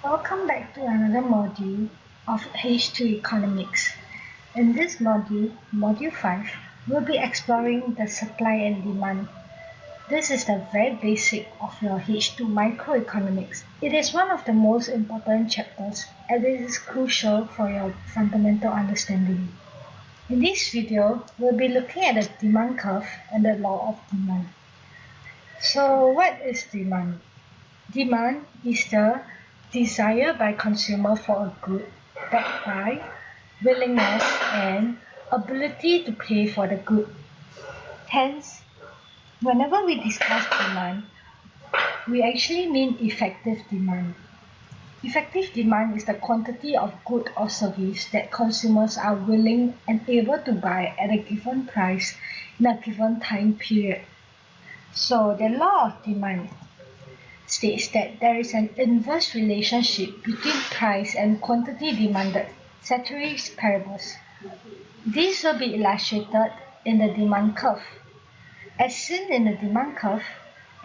Welcome back to another module of H2 Economics. In this module, Module 5, we'll be exploring the supply and demand. This is the very basic of your H2 microeconomics. It is one of the most important chapters and it is crucial for your fundamental understanding. In this video, we'll be looking at the demand curve and the law of demand. So what is demand? Demand is the desire by consumer for a good backed by willingness and ability to pay for the good. Hence, whenever we discuss demand, we actually mean effective demand. Effective demand is the quantity of good or service that consumers are willing and able to buy at a given price in a given time period. So the law of demand states that there is an inverse relationship between price and quantity demanded, ceteris paribus. This will be illustrated in the demand curve. As seen in the demand curve,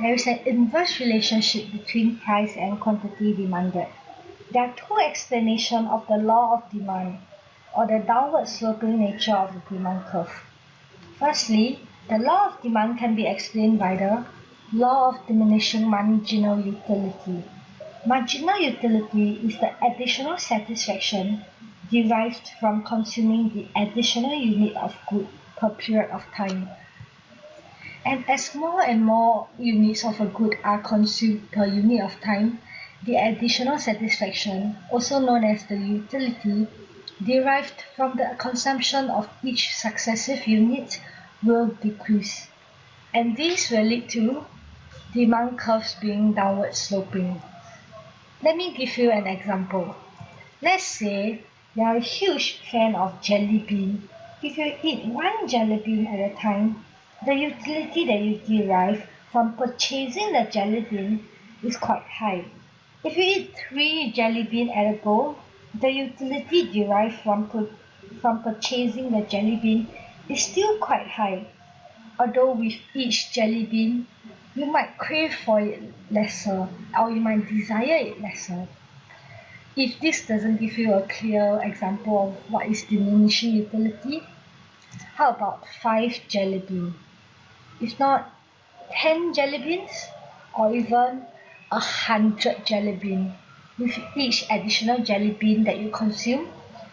there is an inverse relationship between price and quantity demanded. There are two explanations of the law of demand, or the downward sloping nature of the demand curve. Firstly, the law of demand can be explained by the law of diminishing marginal utility. Marginal utility is the additional satisfaction derived from consuming the additional unit of good per period of time. And as more and more units of a good are consumed per unit of time, the additional satisfaction, also known as the utility, derived from the consumption of each successive unit will decrease. And this will lead to demand curves being downward sloping. Let me give you an example. Let's say you are a huge fan of jelly bean. If you eat one jelly bean at a time, the utility that you derive from purchasing the jelly bean is quite high. If you eat 3 jelly beans at a go, the utility derived from purchasing the jelly bean is still quite high. Although with each jelly bean, you might crave for it lesser, or you might desire it lesser. If this doesn't give you a clear example of what is diminishing utility, how about 5 jelly beans? If not 10 jelly beans, or even 100 jelly beans. With each additional jelly bean that you consume,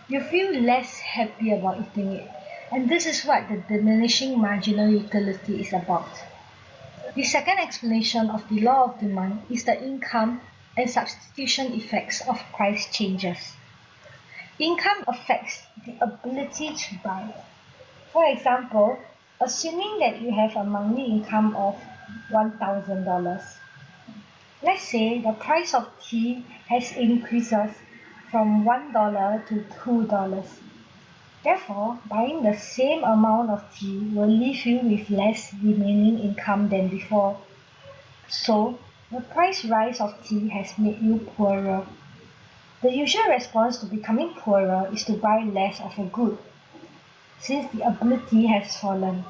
you feel less happy about eating it. And this is what the diminishing marginal utility is about. The second explanation of the law of demand is the income and substitution effects of price changes. Income affects the ability to buy. For example, assuming that you have a monthly income of $1,000. Let's say the price of tea has increases from $1 to $2. Therefore, buying the same amount of tea will leave you with less remaining income than before. So, the price rise of tea has made you poorer. The usual response to becoming poorer is to buy less of a good, since the ability has fallen.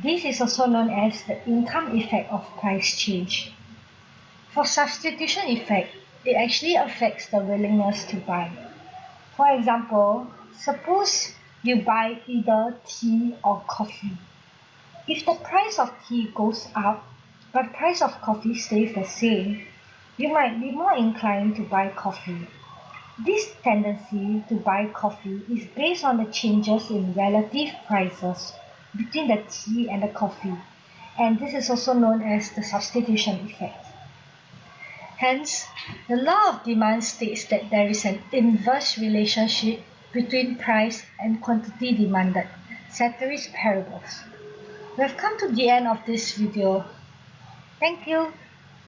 This is also known as the income effect of price change. For substitution effect, it actually affects the willingness to buy. For example, suppose you buy either tea or coffee. If the price of tea goes up, but the price of coffee stays the same, you might be more inclined to buy coffee. This tendency to buy coffee is based on the changes in relative prices between the tea and the coffee, and this is also known as the substitution effect. Hence, the law of demand states that there is an inverse relationship between price and quantity demanded, ceteris paribus. We have come to the end of this video. Thank you.